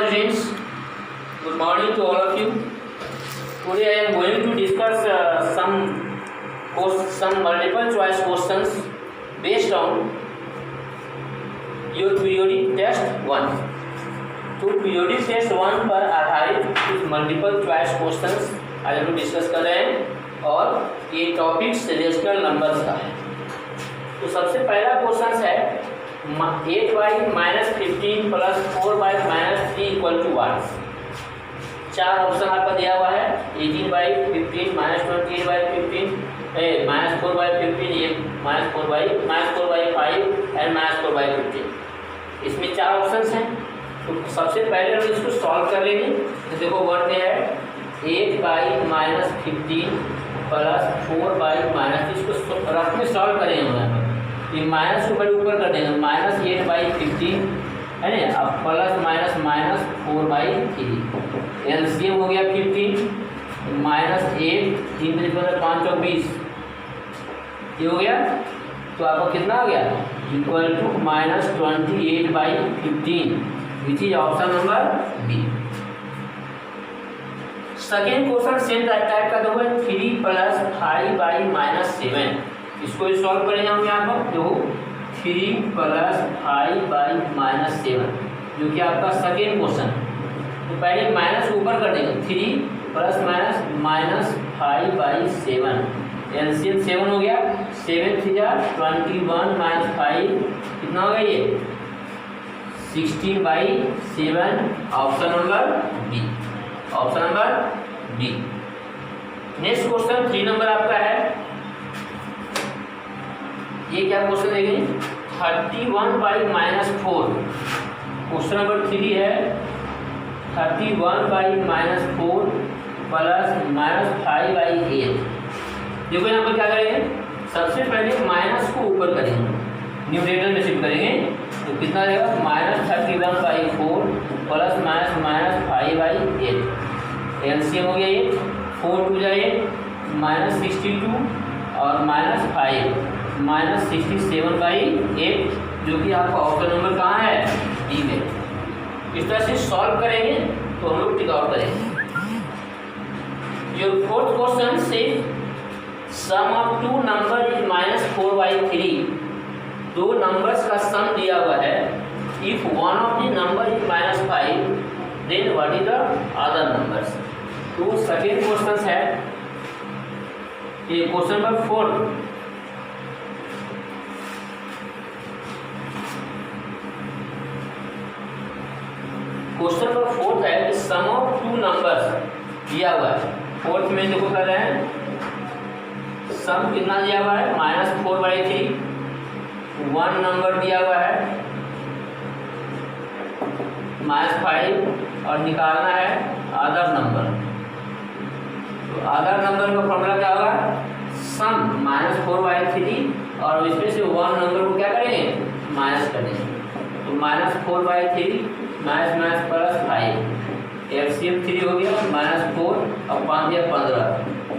students, good morning to all of you. Today I am going to discuss some multiple choice questions based on your periodic test 1. तो periodic test 1 पर आधारित कुछ multiple choice questions आज हम लोग discuss कर रहे हैं और ये टॉपिक्स रेशनल नंबर्स का है। तो सबसे पहला क्वेश्चन है 8y-15 plus 4y-3 equal to 1। चार ऑप्शन आपका दिया हुआ है 18y-15 -28y-15 -4y-15 ये -4y-5 एंड -4y-15। इसमें चार ऑप्शंस हैं। तो सबसे पहले हम इसको सॉल्व कर लेंगे। तो देखो वर्ड में है 8y-15 प्लस 4y- इसको रफ में सॉल्व करेंगे हम यहाँ पर। ये माइनस को बड़े ऊपर कर देंगे -8y-15 है ना, अब प्लस माइनस माइनस 4/3 एलसीएम हो गया 15 -8 3 × 5 = 20 ये हो गया। तो आपको कितना हो गया equal to -28/15 which is option number B. Second question same type का दो है 3 + 5y-7। इसको सॉल्व करेंगे हम यहाँ पर। तो 3 + 5y-7 जो कि आपका सेकेंड क्वेश्चन। तो पहले माइनस ऊपर कर देंगे 3 ± -5/7 एलसीएम 7 हो गया। 7 × 21 - 5 कितना हो गया ये 16/7 option number B. Option number B. Next question 3 number आपका है। ये क्या क्वेश्चन देंगे 31/-4। क्वेश्चन नंबर 3 है 31/-4 + -5/8। देखो यहाँ पर क्या करेंगे सबसे पहले माइनस को ऊपर करेंगे न्यूमरेटर में शिफ्ट करेंगे। तो कितना रहेगा -31/4 ± -5/8 एलसीएम हो गया ये 4 × 2 जाए -62 और -5 -67/8 जो कि आपका ऑप्शन नंबर कहाँ है डी में। इस तरह से सॉल्व करेंगे तो हम लोग टिक आउट करेंगे। योर फोर्थ क्वेश्चन से sum of two number is -4/3। दो नंबर्स का सम दिया हुआ है। If one of the number is -5 then what is the other numbers. तो सेकेंड क्वेश्चन है ये क्वेश्चन नंबर 4। क्वेश्चन नंबर 4 है कि सम ऑफ टू नंबर्स दिया हुआ है। फोर्थ में देखो कर रहे हैं सम कितना दिया हुआ है -4/3। वन नंबर दिया हुआ है -5 और निकालना है अदर नंबर। तो अदर नंबर का फॉर्मूला क्या होगा सम -4/3 और इसमें से वन नंबर को क्या करेंगे माइनस करेंगे। तो -4/3 -5 एलसीएम 3 हो गया -4 और 5 या 15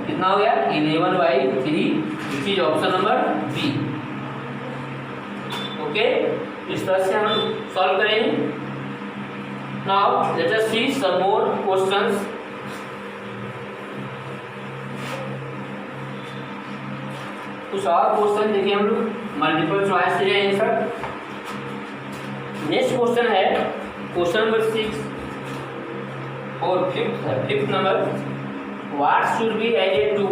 कितना हो गया 11/3 which is option number B. Okay इस तरह से हम सॉल्व करेंगे। Now let us see some more questions. कुछ और क्वेश्चन देखिए हम लोग मल्टीपल चॉइस से आंसर। नेक्स्ट क्वेश्चन है क्वेश्चन नंबर 6 और fifth number what should be added to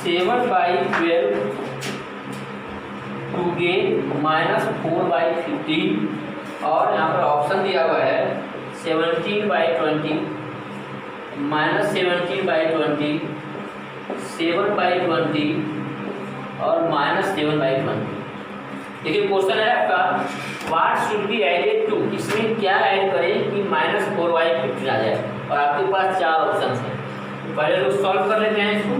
7/12 to get -4/15 और यहाँ पर ऑप्शन दिया हुआ है 17/20 -17/20 7/20 और -7/20। देखिए क्वेश्चन है आपका what should be added to. इसमें क्या ऐड करें कि -4/15 आ जाए और आपके पास चार ऑप्शन हैं। तो पहले लोग सॉल्व कर लेते हैं इसको।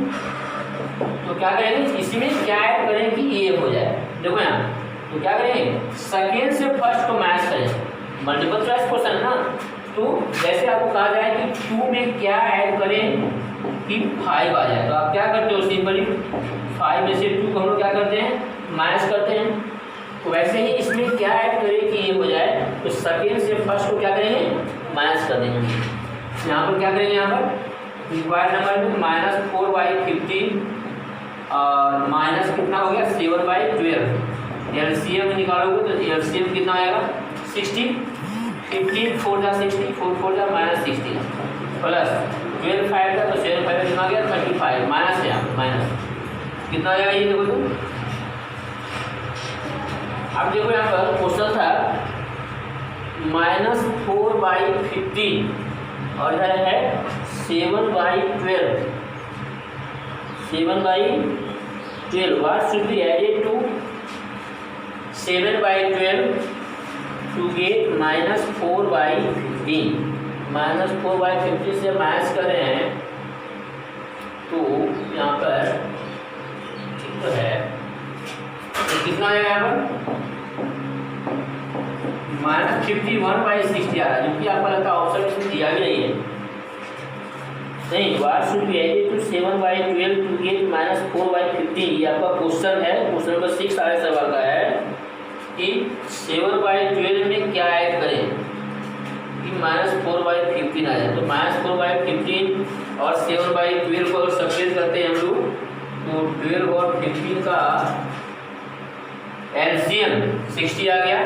तो क्या करेंगे इसमें क्या ऐड करें कि ये हो जाए। देखो यहाँ तो क्या करेंगे सेकेंड से फर्स्ट को मैच करें। मल्टीपल चॉइस क्वेश्चन ना। तो जैसे आपको कहा जाए कि 2 में क्या ऐड करें कि 5 आ जाए तो आप क्या करते हो सिंपली 5 में से 2 को हम लोग क्या करते हैं, माइनस करते हैं। तो वैसे ही इसमें क्या ऐड करें कि ये हो जाए, तो सेकेंड से फर्स्ट को क्या करेंगे, माइनस कर देंगे। यहाँ पर क्या करेंगे, यहाँ पर रिक्वायर्ड नंबर में -4/15 और माइनस कितना हो गया 7/12। एलसीएम निकालोगे तो एलसीएम कितना आएगा 60, 15 4 जा 60, 4 4 जा -60 प्लस 12 5 का, तो 7 5 कितना आ गया 35 माइनस है, माइनस कितना आएगा ये देखो। तो अब देखो यहाँ पर क्वेश्चन था -4/15 और इधर है 7/12। 7/12 what should be added to 7/12 to get -4/15? -4/15 से माइनस कर रहे हैं तो यहाँ पर ठीक तो है, तो कितना आएगा यहाँ पर -51/60 आ रहा है, जो कि आपका लगता है ऑप्शन इसमें दिया भी नहीं है। नहीं, what should be added to 7/12 to get -4/15? ये आपका क्वेश्चन है, क्वेश्चन नंबर 6 सारे सवाल का है कि 7/12 में क्या ऐड करें कि -4/15 आ जाए। तो -4/15 और 7/12 को अगर सब्ट्रैक्ट करते हैं हम लोग तो 12 और 15 का एलसीएम 60 आ गया।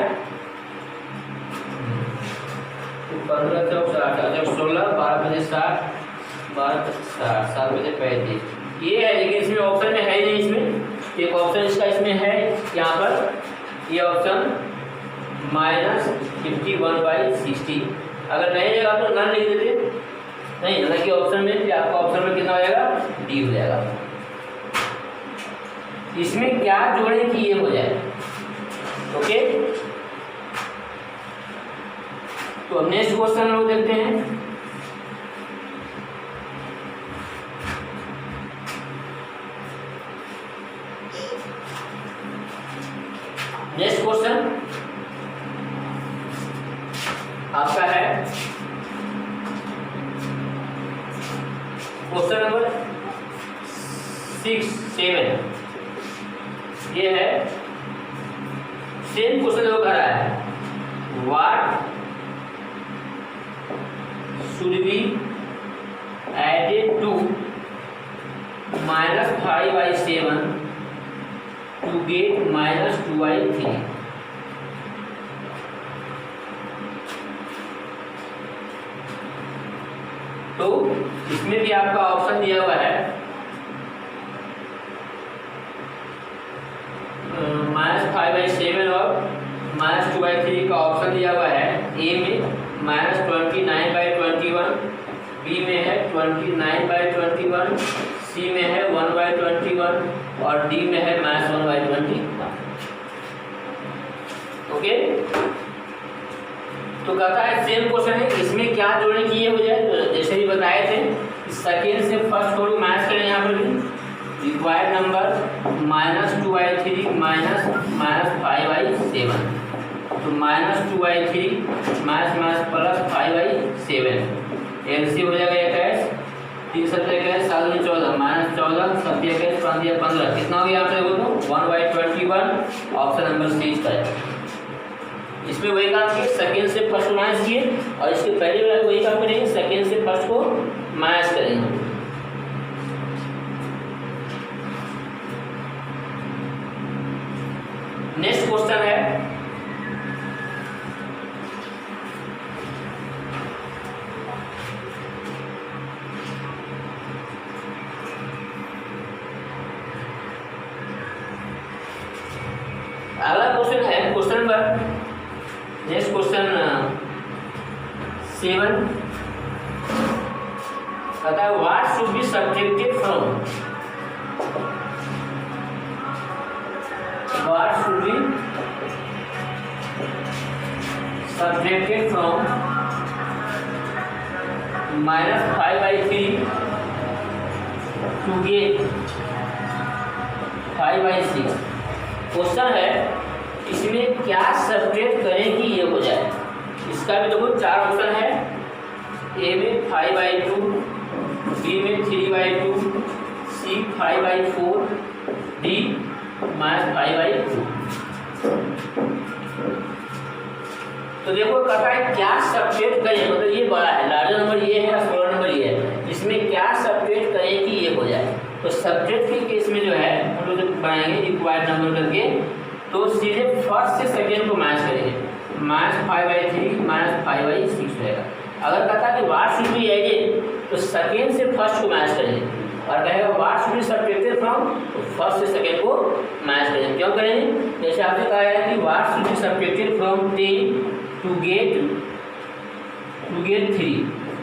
15 चौक 16 12 बजे 60 12 60 7 बजे 35 ये है, लेकिन इसमें ऑप्शन में है ही नहीं। इसमें एक ऑप्शन इसका इसमें है यहाँ पर, ये ऑप्शन -51/60। अगर नहीं रहेगा तो नन लिख देते, नहीं हालांकि ऑप्शन में आपका ऑप्शन में कितना हो जाएगा, डी हो जाएगा। इसमें क्या जोड़ें कि ये हो जाए, ओके। तो अब नेक्स्ट क्वेश्चन लोग देखते हैं। नेक्स्ट क्वेश्चन आपका है क्वेश्चन नंबर 6 7। ये है सेम क्वेश्चन जो कर रहा है, what should be added to -5/7 to get -2/3? तो इसमें भी आपका ऑप्शन दिया हुआ है -5/7 और -2/3 का ऑप्शन दिया हुआ है। ए में -29/21, बी में है 29/21, सी में है 1/21 और डी में है -1/21। ओके, तो कहता है सेम क्वेश्चन है, इसमें क्या जोड़ने की ये हो जाए। तो जैसे भी बताए थे, सेकेंड से फर्स्ट को माइनस करें। यहाँ पर भी रिक्वायर्ड नंबर -2/3 -5/7, तो -2/3 प्लस 5/7 एलसी हो जाएगा 21, 3 7 21 7 14 -14 7 21 5 15 कितना हो गया यहाँ पे देखो तो 1/21। ऑप्शन नंबर सी इसका है। इसमें वही काम किए, सेकेंड से फर्स्ट को माइनस किए और इसके पहले वाले वही काम करेंगे, सेकेंड से फर्स्ट को माइनस करेंगे। नेक्स्ट क्वेश्चन है अगला क्वेश्चन है क्वेश्चन नंबर नेक्स्ट क्वेश्चन 7 कहता है what should be subtracted from, what should be subtracted from -5/3 to get 5/6। Question है इसमें क्या सब्ट्रैक्ट करें कि ये हो जाए। इसका भी देखो 4 ऑप्शन है, ए में 5/2, बी में 3/2, सी 5/4 डी -5/2। तो देखो कहता है क्या सब्ट्रैक्ट करें, मतलब ये बड़ा है, लार्जर नंबर ये है और स्मॉलर नंबर ये है, इसमें क्या सब्ट्रैक्ट करें कि ये हो जाए। तो सब्ट्रैक्ट के केस में जो है हम लोग जब बनाएंगे रिक्वायर्ड नंबर करके, तो सीधे फर्स्ट से सेकेंड को मैच करेंगे, -5/3 -5/6 रहेगा। अगर कहता है कि व्हाट शुड बी एडेड, तो सेकेंड से फर्स्ट को मैच करेंगे, और कहेगा what should be subtracted from, तो फर्स्ट से सेकेंड को मैच करेंगे। क्यों करेंगे, जैसे आपने कहा है कि what should be subtracted from 10 to get 3,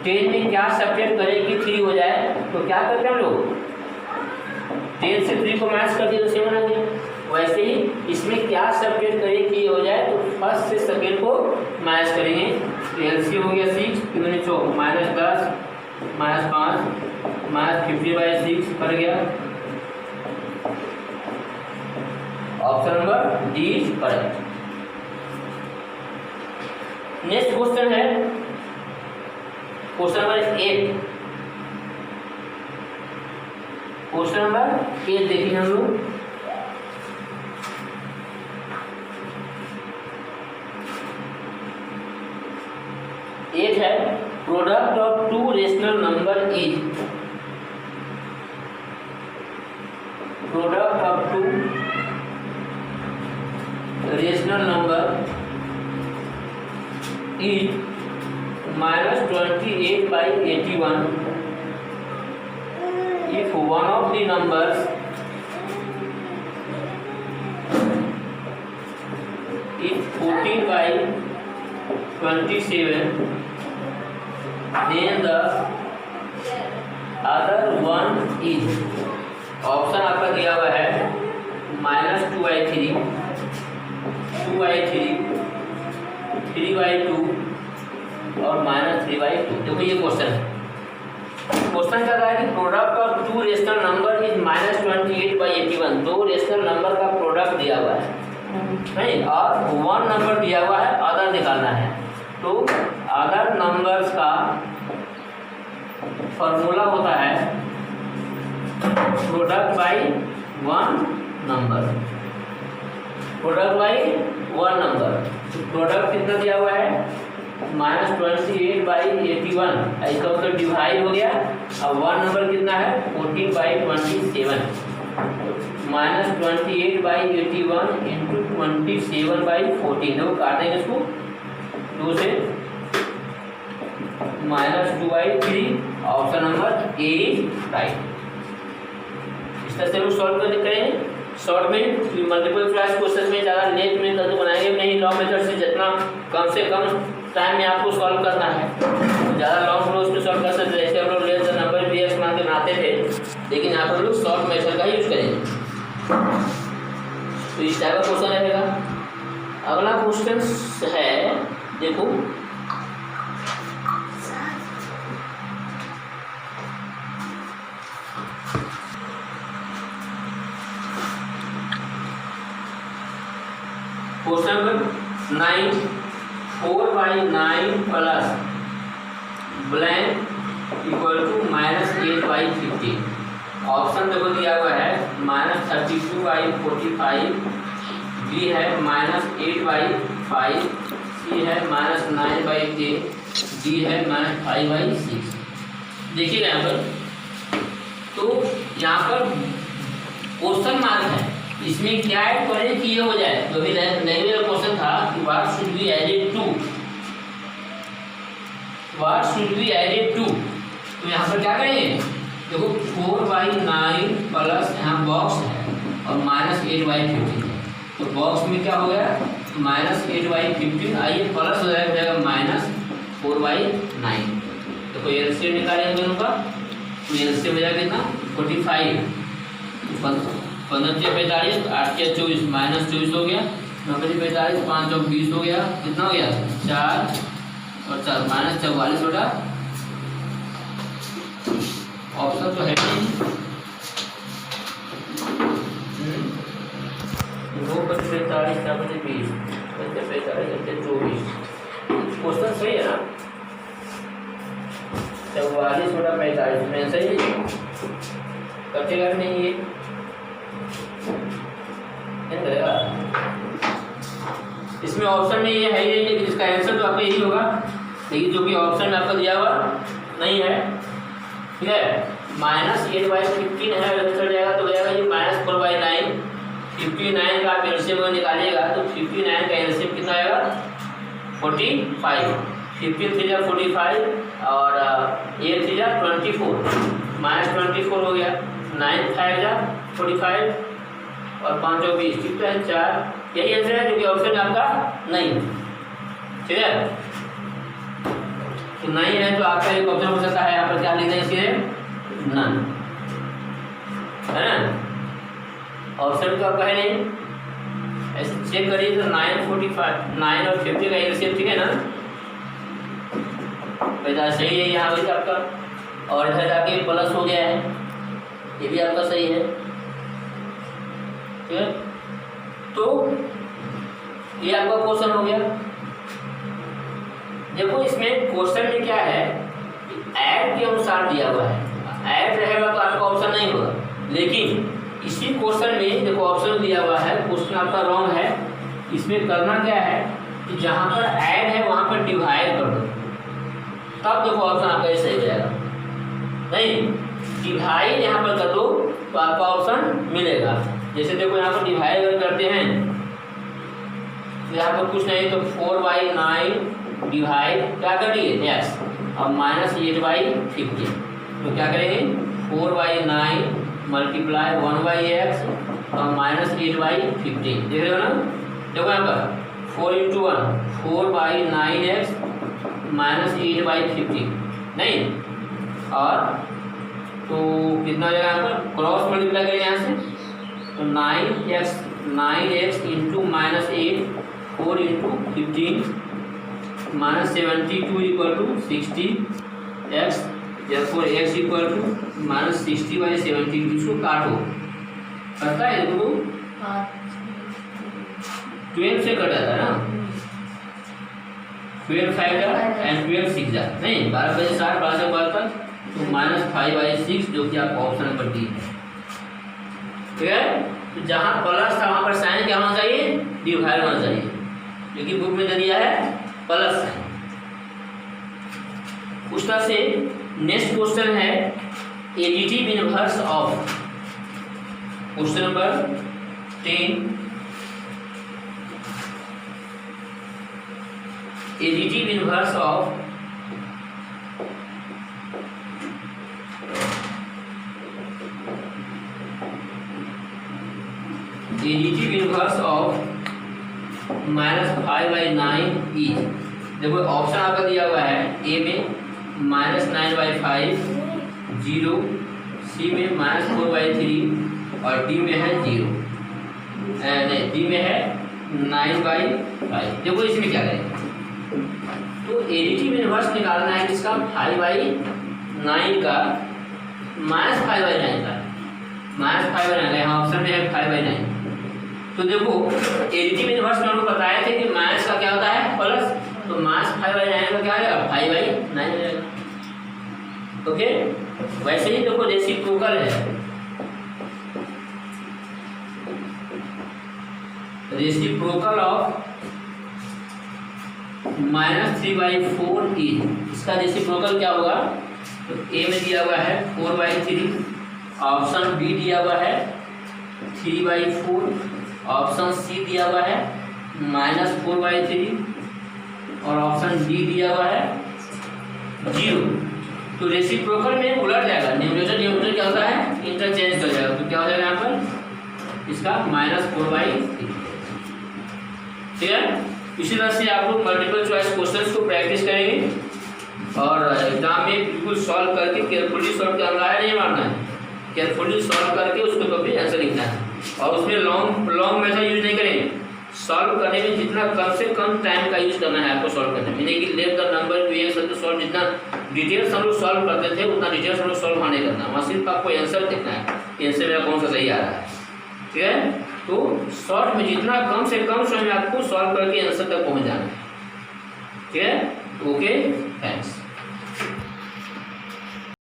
10 में क्या सब्ट्रैक्ट करें कि 3 हो जाए, तो क्या करते हैं हम लोग 10 से 3 को मैच कर दिया तो 7 आ गया। वैसे ही इसमें क्या सब्ट्रैक्ट करें कि ये हो जाए, तो फर्स्ट से सेकेंड को मैच करेंगे। तो एलसीएम हो गया 6 -10 -5 -50/6 कर गया। Option number D is correct. Next question है क्वेश्चन नंबर 8। क्वेश्चन नंबर 8 देखिए हम लोग, है product of 2 rational number is, product of 2 rational number is -28/81 if one of the numbers is 14/27, then the other one is, option आपका दिया हुआ है -2/3, 2/3, 3/2 और -3/2। देखो ये क्वेश्चन है, क्वेश्चन क्या रहा है कि product of 2 rational number is -28/81, 2 rational number का प्रोडक्ट दिया हुआ है नहीं, और 1 नंबर दिया हुआ है, अदर निकालना है। तो अदर नंबर्स का फॉर्मूला होता है product by 1 number, product by 1 number. Product कितना दिया हुआ है -28/81, इसका मतलब डिवाइड हो गया, अब 1 नंबर कितना है 14/27, -28/81 इंटू 27/14, देखो काटेंगे इसको 2 से, -2/3, option number A is right. इस तरह से लोग सॉल्व करेंगे। शॉर्ट में मल्टीपल चॉइस क्वेश्चन में ज़्यादा लेट में करके बनाएंगे नहीं, लॉन्ग मेथड से जितना कम से कम टाइम में आपको सॉल्व करना है, ज़्यादा लॉन्ग फ्लो उसमें सॉल्व कर सकते हैं। जैसे हम लोग लेस द नंबर BS मान के बनाते थे, लेकिन यहाँ पर लोग शॉर्ट मेथड का यूज करेंगे। तो इस टाइप का क्वेश्चन रहेगा। अगला क्वेश्चन है, देखो question number 9, 4/9 plus blank equal to -8/15। Option देखो दिया हुआ है -32/45, बी है -8/5, सी है -9/10, डी है -5/6। देखिएगा यहाँ पर, तो यहाँ पर क्वेश्चन मार्क है, इसमें क्या ऐड करें कि ये हो जाए। तो अभी नए वाला क्वेश्चन था कि what should be added to, what should be added to, तो यहाँ पर क्या करेंगे, देखो 4/9 प्लस यहाँ बॉक्स है और -8/15 है, तो बॉक्स में क्या हो गया -8/15, आइए प्लस हो जाएगा -4/9। देखो एलसीएम निकालेंगे दोनों का, तो एलसीएम हो जाएगा कितना 45, 15 से 45, 8 से 24, -24 हो गया, 9 से 45, 5 और 20 हो गया, कितना हो गया 4 और 4 -44 होगा। ऑप्शन तो है नहीं, 2 × 45, 4 × 20, 5 से 45, 8 से 24, क्वेश्चन सही है ना, 44 बटा 45 में सही है, कटेगा नहीं ये। इसमें ऑप्शन में ये है ही नहीं, लेकिन इसका आंसर तो आपका यही होगा, लेकिन जो कि ऑप्शन में आपका दिया हुआ नहीं है। ठीक है, -8/15 है, अगर चल जाएगा तो हो जाएगा ये -4/9। 59 का आप एलसीएम निकालिएगा तो 59 का एलसीएम कितना आएगा 45। 15 3 जा 45 और 8 3 जा 24, -24 हो गया। 9 5 जा 45 और 5 और 20, ठीक है 4। यही आंसर है जो कि ऑप्शन आपका नहीं। ठीक है, तो नहीं है तो आपका एक ऑप्शन हो सकता है, यहाँ पर क्या लिख दें सीधे नन, है ना, ऑप्शन तो आपका है नहीं। ऐसे चेक करिए तो 9 45 9 और 50 का एलसीएम ठीक है ना, पैदा सही है यहाँ पे आपका, और इधर जाके प्लस हो गया है, ये भी आपका सही है। ठीक है, तो ये आपका क्वेश्चन हो गया। देखो इसमें क्वेश्चन में क्या है, ऐड के अनुसार दिया हुआ है, ऐड रहेगा तो आपका ऑप्शन नहीं होगा, लेकिन इसी क्वेश्चन में देखो ऑप्शन दिया हुआ है, क्वेश्चन आपका रॉन्ग है। इसमें करना क्या है कि जहाँ पर ऐड है वहाँ पर डिवाइड कर दो, तब देखो ऑप्शन आपका सही हो जाएगा। नहीं, डिवाइड यहाँ पर कर दो तो आपका ऑप्शन मिलेगा। जैसे देखो यहाँ पर डिवाइड अगर करते हैं तो यहाँ पर कुछ नहीं तो 4/9 डिवाइड क्या करिए x और -8/50, तो क्या करेंगे 4/9 मल्टीप्लाई 1/x और -8/50। देख रहे हो ना, देखो यहाँ पर 4 × 1 4/9x -8/50 नहीं, और तो कितना हो जाएगा यहाँ पर क्रॉस मल्टीप्लाई करेंगे यहाँ से तो 9x × -8 4 × 15 -72 = 60x, therefore x = -60/72। इसको काटो, करता है देखो 12 से कट जाता है ना, 12 5 जा एंड 12 6 जा नहीं, 12 बजे 7 12 से 12 तक तो -5/6 जो कि आपका ऑप्शन नंबर डी है। ठीक है, तो जहाँ प्लस था वहाँ पर साइन क्या होना चाहिए, डिवाइड होना चाहिए, क्योंकि बुक में दे दिया है प्लस साइन। उस तरह से नेक्स्ट क्वेश्चन है additive inverse of, question number 10, additive inverse of -5/9 is, देखो ऑप्शन आपका दिया हुआ है ए में -9/5 0, सी में -4/3 और डी में है 0, नहीं डी में है 9/5। देखो इसमें क्या करेंगे, तो एडिटिव इनवर्स निकालना है किसका 5/9 का -5/9 का, -5/9 यहाँ ऑप्शन में है 5/9। तो देखो एडिटिव इनवर्स में हमको बताया थे कि माइनस का क्या होता है प्लस, तो -5/9 का क्या आएगा 5/9 आएगा। ओके, वैसे ही देखो रेसिप्रोकल है, रेसिप्रोकल ऑफ -3/4 इज, इसका रेसिप्रोकल क्या होगा, तो ए में दिया हुआ है 4/3, ऑप्शन बी दिया हुआ है 3/4, ऑप्शन सी दिया हुआ है -4/3 और ऑप्शन डी दिया हुआ है 0। तो रेसिप्रोकल में उलट जाएगा, न्यूमरेटर न्यूमरेटर क्या होता है इंटरचेंज कर जाएगा, तो क्या हो जाएगा यहाँ पर इसका -4/3। ठीक है, इसी तरह से आप लोग मल्टीपल चॉइस क्वेश्चंस को प्रैक्टिस करेंगे और एग्जाम में बिल्कुल सॉल्व करके केयरफुली सॉल्व करना है, नहीं मारना है, केयरफुली सॉल्व करके उसको कभी आंसर लिखना है, और उसमें लॉन्ग मेथड यूज नहीं करेंगे। सॉल्व करने में जितना कम से कम टाइम का यूज करना है आपको सॉल्व करने में, नहीं कि लेट द नंबर टू ये सब सॉल्व, जितना डिटेल्स हम लोग सॉल्व करते थे उतना डिटेल्स हम लोग सॉल्व नहीं करना, वहाँ सिर्फ आपको आंसर देखना है कि आंसर मेरा कौन सा सही आ रहा है। ठीक है, तो शॉर्ट में जितना कम से कम समय में आपको सॉल्व करके आंसर तक पहुँच जाना है। ठीक है, ओके, थैंक्स।